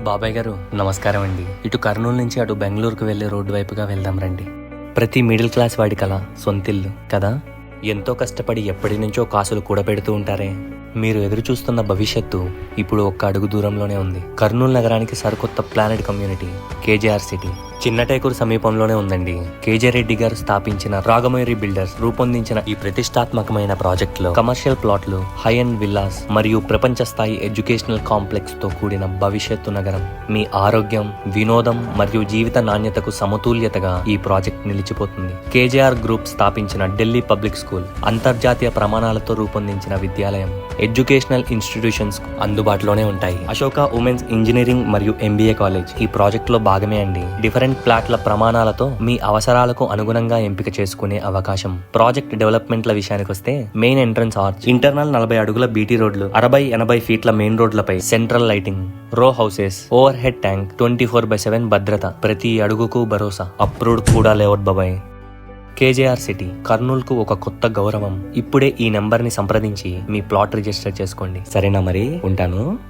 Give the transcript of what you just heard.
బాబాయ్ గారు నమస్కారం అండి. ఇటు కర్నూలు నుంచి అటు బెంగళూరుకు వెళ్లే రోడ్డు వైపుగా వెళ్దాం రండి. ప్రతి మిడిల్ క్లాస్ వాడి కల సొంతిల్లు కదా. ఎంతో కష్టపడి ఎప్పటి నుంచో కాసులు కూడబెడుతూ ఉంటారే. మీరు ఎదురు చూస్తున్న భవిష్యత్తు ఇప్పుడు ఒక్క అడుగు దూరంలోనే ఉంది. కర్నూలు నగరానికి సరికొత్త planet community KGR city Chinnatekur సమీపంలోనే ఉందండి. కేజే రెడ్డి గారు స్థాపించిన రాగమయూరి బిల్డర్స్ రూపొందించిన ఈ ప్రతిష్టాత్మకమైన ప్రాజెక్ట్ లో కమర్షియల్ ప్లాట్లు, హై అండ్ విల్లాస్ మరియు ప్రపంచ స్థాయి ఎడ్యుకేషనల్ కాంప్లెక్స్ తో కూడిన భవిష్యత్తు నగరం. మీ ఆరోగ్యం, వినోదం మరియు జీవిత నాణ్యతకు సమతుల్యతగా ఈ ప్రాజెక్ట్ నిలిచిపోతుంది. కేజీఆర్ గ్రూప్ స్థాపించిన ఢిల్లీ పబ్లిక్ స్కూల్, అంతర్జాతీయ ప్రమాణాలతో రూపొందించిన విద్యాలయం, ఎడ్యుకేషనల్ ఇన్స్టిట్యూషన్స్ అందుబాటులోనే ఉంటాయి. అశోక ఉమెన్స్ ఇంజనీరింగ్ మరియు ఎంబీఏ కాలేజ్ ఈ ప్రాజెక్ట్ లో భాగమే అండి. డిఫరెంట్ ప్లాట్ల ప్రమాణాలతో మీ అవసరాలకు అనుగుణంగా ఎంపిక చేసుకునే అవకాశం. ప్రాజెక్ట్ డెవలప్మెంట్ల విషయానికి వస్తే మెయిన్ ఎంట్రన్స్ ఆర్చ్, ఇంటర్నల్ 40 అడుగుల బీటీ రోడ్లు, 60-80 ఫీట్ల మెయిన్ రోడ్లపై సెంట్రల్ లైటింగ్, రో హౌసెస్, ఓవర్ హెడ్ ట్యాంక్, 24/7 భద్రత, ప్రతి అడుగుకు భరోసా. అప్రూవ్డ్ కూడా లేఅవుట్ బాబాయ్. కేజీఆర్ సిటీ కర్నూలుకు ఒక కొత్త గౌరవం. ఇప్పుడే ఈ నెంబర్ ని సంప్రదించి మీ ప్లాట్ రిజిస్టర్ చేసుకోండి. సరేనా మరి, ఉంటాను.